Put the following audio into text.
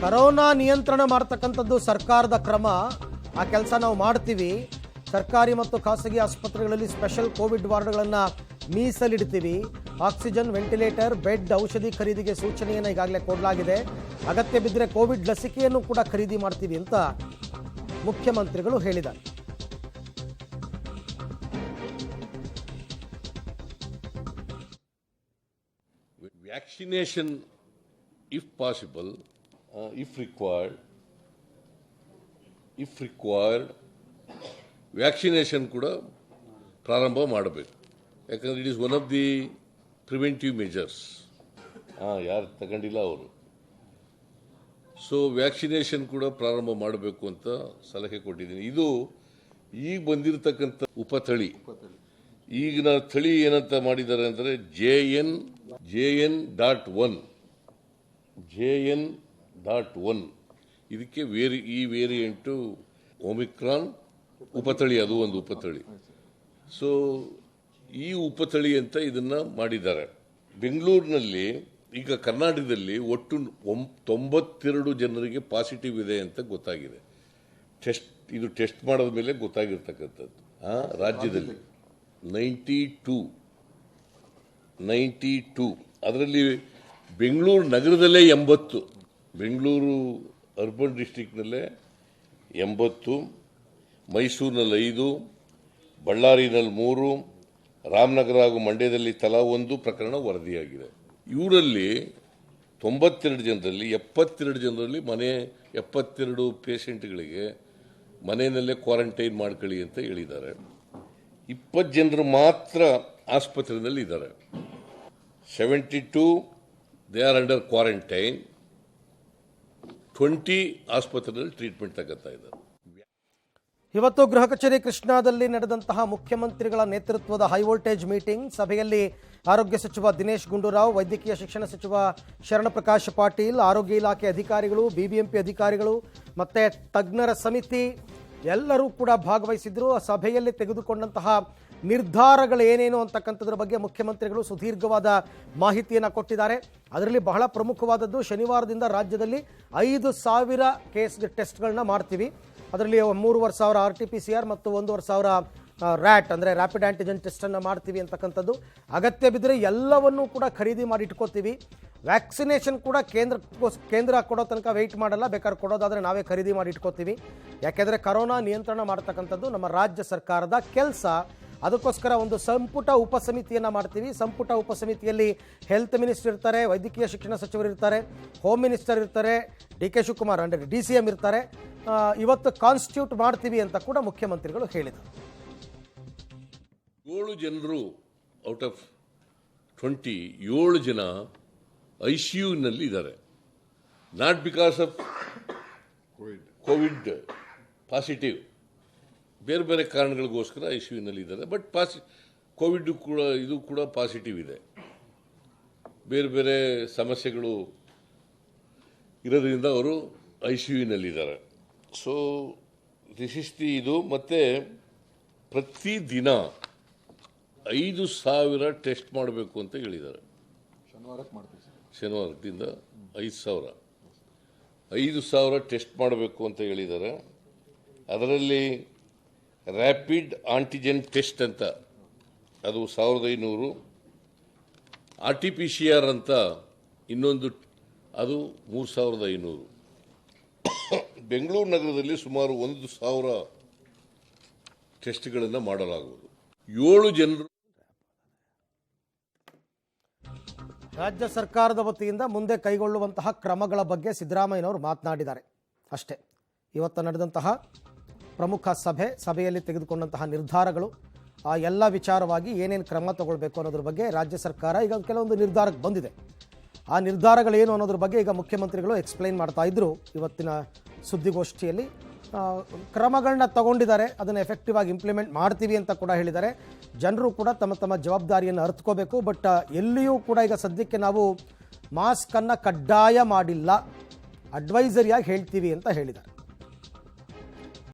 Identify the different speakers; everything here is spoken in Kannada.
Speaker 1: ಕರೋನಾ ನಿಯಂತ್ರಣ ಮಾಡ್ತಕ್ಕಂಥದ್ದು ಸರ್ಕಾರದ ಕ್ರಮ. ಆ ಕೆಲಸ ನಾವು ಮಾಡ್ತೀವಿ. ಸರ್ಕಾರಿ ಮತ್ತು ಖಾಸಗಿ ಆಸ್ಪತ್ರೆಗಳಲ್ಲಿ ಸ್ಪೆಷಲ್ ಕೋವಿಡ್ ವಾರ್ಡ್ಗಳನ್ನು ಮೀಸಲಿಡ್ತೀವಿ. ಆಕ್ಸಿಜನ್, ವೆಂಟಿಲೇಟರ್, ಬೆಡ್, ಔಷಧಿ ಖರೀದಿಗೆ ಸೂಚನೆಯನ್ನು ಈಗಾಗಲೇ ಕೊಡಲಾಗಿದೆ. ಅಗತ್ಯ ಬಿದ್ದರೆ ಕೋವಿಡ್ ಲಸಿಕೆಯನ್ನು ಕೂಡ ಖರೀದಿ ಮಾಡ್ತೀವಿ ಅಂತ ಮುಖ್ಯಮಂತ್ರಿಗಳು ಹೇಳಿದ್ದಾರೆ.
Speaker 2: Vaccination, if possible, if required, vaccination ಕೂಡ ಪ್ರಾರಂಭ ಮಾಡಬೇಕು. ಯಾಕಂದರೆ it is one of the preventive measures. ಯಾರು ತಗೊಂಡಿಲ್ಲ ಅವರು. ಸೊ ವ್ಯಾಕ್ಸಿನೇಷನ್ ಕೂಡ ಪ್ರಾರಂಭ ಮಾಡಬೇಕು ಅಂತ ಸಲಹೆ ಕೊಟ್ಟಿದ್ದೀನಿ. ಇದು ಈಗ ಬಂದಿರತಕ್ಕಂಥ ಉಪತಳಿ, ಈಗಿನ ತಳಿ ಏನಂತ ಮಾಡಿದ್ದಾರೆ ಅಂದರೆ JN.1 ಇದಕ್ಕೆ ಈ ವೇರಿಯಂಟು ಒಮಿಕ್ರಾನ್ ಉಪತಳಿ, ಅದು ಒಂದು ಉಪತಳಿ. ಸೊ ಈ ಉಪತಳಿ ಅಂತ ಇದನ್ನ ಮಾಡಿದ್ದಾರೆ. ಬೆಂಗಳೂರಿನಲ್ಲಿ ಈಗ ಕರ್ನಾಟಕದಲ್ಲಿ ಒಟ್ಟು 92 ಜನರಿಗೆ ಪಾಸಿಟಿವ್ ಇದೆ ಅಂತ ಗೊತ್ತಾಗಿದೆ. ಇದು ಟೆಸ್ಟ್ ಮಾಡಿದ ಮೇಲೆ ಗೊತ್ತಾಗಿರ್ತಕ್ಕಂಥದ್ದು. ರಾಜ್ಯದಲ್ಲಿ 92, ಅದರಲ್ಲಿ ಬೆಂಗಳೂರು ನಗರದಲ್ಲೇ 80, ಬೆಂಗಳೂರು ಅರ್ಬನ್ ಡಿಸ್ಟ್ರಿಕ್ನಲ್ಲೇ 80, ಮೈಸೂರಿನಲ್ಲಿ 5, ಬಳ್ಳಾರಿನಲ್ಲಿ 3, ರಾಮನಗರ ಹಾಗೂ ಮಂಡ್ಯದಲ್ಲಿ ತಲಾ 1 ಪ್ರಕರಣ ವರದಿಯಾಗಿದೆ. ಇವರಲ್ಲಿ 92 ಜನರಲ್ಲಿ 72 ಜನರಲ್ಲಿ 72 ಪೇಷಂಟ್ಗಳಿಗೆ ಮನೆಯಲ್ಲೇ ಕ್ವಾರಂಟೈನ್ ಮಾಡ್ಕೊಳ್ಳಿ ಅಂತ ಹೇಳಿದ್ದಾರೆ. 20 ಜನರು ಮಾತ್ರ ಆಸ್ಪತ್ರೆಯಲ್ಲಿ ಇದ್ದಾರೆ. 72 ದೇ ಆರ್ ಅಂಡರ್ ಕ್ವಾರಂಟೈನ್, 20 ಆಸ್ಪತ್ರೆಯಲ್ಲಿ ಟ್ರೀಟ್ಮೆಂಟ್ ತಗೋತಾ ಇದ್ದಾರೆ.
Speaker 1: ಇವತ್ತು ಗೃಹ ಕಚೇರಿ ಕೃಷ್ಣಾದಲ್ಲಿ ನಡೆದಂತಹ ಮುಖ್ಯಮಂತ್ರಿಗಳ ನೇತೃತ್ವದ ಹೈವೋಲ್ಟೇಜ್ ಮೀಟಿಂಗ್ ಸಭೆಯಲ್ಲಿ ಆರೋಗ್ಯ ಸಚಿವ ದಿನೇಶ್ ಗುಂಡೂರಾವ್, ವೈದ್ಯಕೀಯ ಶಿಕ್ಷಣ ಸಚಿವ ಶರಣಪ್ರಕಾಶ್ ಪಾಟೀಲ್, ಆರೋಗ್ಯ ಇಲಾಖೆ ಅಧಿಕಾರಿಗಳು, ಬಿಬಿಎಂಪಿ ಅಧಿಕಾರಿಗಳು ಮತ್ತು ತಜ್ಞರ ಸಮಿತಿ ಎಲ್ಲರೂ ಕೂಡ ಭಾಗವಹಿಸಿದ್ರು. ಆ ಸಭೆಯಲ್ಲಿ ತೆಗೆದುಕೊಂಡಂತಹ ನಿರ್ಧಾರಗಳು ಏನೇನು ಅಂತಕ್ಕಂಥದ್ರ ಬಗ್ಗೆ ಮುಖ್ಯಮಂತ್ರಿಗಳು ಸುದೀರ್ಘವಾದ ಮಾಹಿತಿಯನ್ನು ಕೊಟ್ಟಿದ್ದಾರೆ. ಅದರಲ್ಲಿ ಬಹಳ ಪ್ರಮುಖವಾದದ್ದು, ಶನಿವಾರದಿಂದ ರಾಜ್ಯದಲ್ಲಿ 5,000 ಕೇಸ್ ಟೆಸ್ಟ್ಗಳನ್ನ ಮಾಡ್ತೀವಿ. ಅದರಲ್ಲಿ 3,500 RT-PCR ಮತ್ತು 1,500 ರ್ಯಾಟ್ ಅಂದರೆ ರ್ಯಾಪಿಡ್ ಆ್ಯಂಟಿಜೆನ್ ಟೆಸ್ಟನ್ನು ಮಾಡ್ತೀವಿ ಅಂತಕ್ಕಂಥದ್ದು. ಅಗತ್ಯ ಬಿದ್ದರೆ ಎಲ್ಲವನ್ನೂ ಕೂಡ ಖರೀದಿ ಮಾಡಿ ಇಟ್ಕೋತೀವಿ. ವ್ಯಾಕ್ಸಿನೇಷನ್ ಕೂಡ ಕೇಂದ್ರ ಕೊಡೋ ತನಕ ವೆಯ್ಟ್ ಮಾಡಲ್ಲ, ಬೇಕಾದ್ರೆ ಕೊಡೋದಾದರೆ ನಾವೇ ಖರೀದಿ ಮಾಡಿ ಇಟ್ಕೋತೀವಿ. ಯಾಕೆಂದರೆ ಕರೋನಾ ನಿಯಂತ್ರಣ ಮಾಡ್ತಕ್ಕಂಥದ್ದು ನಮ್ಮ ರಾಜ್ಯ ಸರ್ಕಾರದ ಕೆಲಸ. ಅದಕ್ಕೋಸ್ಕರ ಒಂದು ಸಂಪುಟ ಉಪಸಮಿತಿಯನ್ನು ಮಾಡ್ತೀವಿ. ಸಂಪುಟ ಉಪಸಮಿತಿಯಲ್ಲಿ ಹೆಲ್ತ್ ಮಿನಿಸ್ಟರ್ ಇರ್ತಾರೆ, ವೈದ್ಯಕೀಯ ಶಿಕ್ಷಣ ಸಚಿವರು ಇರ್ತಾರೆ, ಹೋಮ್ ಮಿನಿಸ್ಟರ್ ಇರ್ತಾರೆ, DK ಶಿವಕುಮಾರ್ ಅಂದರೆ DCM ಇರ್ತಾರೆ. ಇವತ್ತು ಕಾನ್ಸ್ಟಿಟ್ಯೂಟ್ ಮಾಡ್ತೀವಿ ಅಂತ ಕೂಡ ಮುಖ್ಯಮಂತ್ರಿಗಳು ಹೇಳಿದರು.
Speaker 2: 7 ಜನರು ಔಟ್ ಆಫ್ 20, 7 ಜನ ICUನಲ್ಲಿ ಇದ್ದಾರೆ. Not because of Covid positive, ಬೇರೆ ಬೇರೆ ಕಾರಣಗಳಿಗೋಸ್ಕರ ICUನಲ್ಲಿ ಇದ್ದಾರೆ. ಬಟ್ ಕೋವಿಡ್ ಕೂಡ ಪಾಸಿಟಿವ್ ಇದೆ. ಬೇರೆ ಬೇರೆ ಸಮಸ್ಯೆಗಳು ಇರೋದ್ರಿಂದ ಅವರು ICUನಲ್ಲಿದ್ದಾರೆ. ಸೊ ದಿಸ್ ಇಸ್ ಇದು. ಮತ್ತು ಪ್ರತಿದಿನ 5,000 ಟೆಸ್ಟ್ ಮಾಡಬೇಕು ಅಂತ ಹೇಳಿದ್ದಾರೆ. ಶನಿವಾರದಿಂದ 5,000 ಟೆಸ್ಟ್ ಮಾಡಬೇಕು ಅಂತ ಹೇಳಿದ್ದಾರೆ. ಅದರಲ್ಲಿ ರ್ಯಾಪಿಡ್ ಆಂಟಿಜೆನ್ ಟೆಸ್ಟ್ ಅಂತ ಅದು 1,500, RT-PCR ಅಂತ ಇನ್ನೊಂದು ಅದು 3,500. ಬೆಂಗಳೂರು ನಗರದಲ್ಲಿ ಸುಮಾರು 1,000 ಟೆಸ್ಟ್ಗಳನ್ನು ಮಾಡಲಾಗುವುದು. 7 ಜನರು
Speaker 1: ರಾಜ್ಯ ಸರ್ಕಾರದ ವತಿಯಿಂದ ಮುಂದೆ ಕೈಗೊಳ್ಳುವಂತಹ ಕ್ರಮಗಳ ಬಗ್ಗೆ ಸಿದ್ದರಾಮಯ್ಯನವರು ಮಾತನಾಡಿದ್ದಾರೆ ಅಷ್ಟೇ. ಇವತ್ತು ನಡೆದಂತಹ ಪ್ರಮುಖ ಸಭೆಯಲ್ಲಿ ತೆಗೆದುಕೊಂಡಂತಹ ನಿರ್ಧಾರಗಳು, ಆ ಎಲ್ಲ ವಿಚಾರವಾಗಿ ಏನೇನು ಕ್ರಮ ತಗೊಳ್ಬೇಕು ಅನ್ನೋದ್ರ ಬಗ್ಗೆ ರಾಜ್ಯ ಸರ್ಕಾರ ಈಗ ಕೆಲವೊಂದು ನಿರ್ಧಾರಕ್ಕೆ ಬಂದಿದೆ. ಆ ನಿರ್ಧಾರಗಳೇನು ಅನ್ನೋದ್ರ ಬಗ್ಗೆ ಈಗ ಮುಖ್ಯಮಂತ್ರಿಗಳು ಎಕ್ಸ್ಪ್ಲೈನ್ ಮಾಡ್ತಾ ಇದ್ರು. ಇವತ್ತಿನ ಸುದ್ದಿಗೋಷ್ಠಿಯಲ್ಲಿ ಕ್ರಮಗಳನ್ನ ತಗೊಂಡಿದ್ದಾರೆ, ಅದನ್ನು ಎಫೆಕ್ಟಿವ್ ಆಗಿ ಇಂಪ್ಲಿಮೆಂಟ್ ಮಾಡ್ತೀವಿ ಅಂತ ಕೂಡ ಹೇಳಿದ್ದಾರೆ. ಜನರು ಕೂಡ ತಮ್ಮ ತಮ್ಮ ಜವಾಬ್ದಾರಿಯನ್ನು ಅರ್ಥಕೋಬೇಕು. ಬಟ್ ಎಲ್ಲಿಯೂ ಕೂಡ ಈಗ ಸದ್ಯಕ್ಕೆ ನಾವು ಮಾಸ್ಕನ್ನು ಕಡ್ಡಾಯ ಮಾಡಿಲ್ಲ, ಅಡ್ವೈಸರಿಯಾಗಿ ಹೇಳ್ತೀವಿ ಅಂತ ಹೇಳಿದ್ದಾರೆ.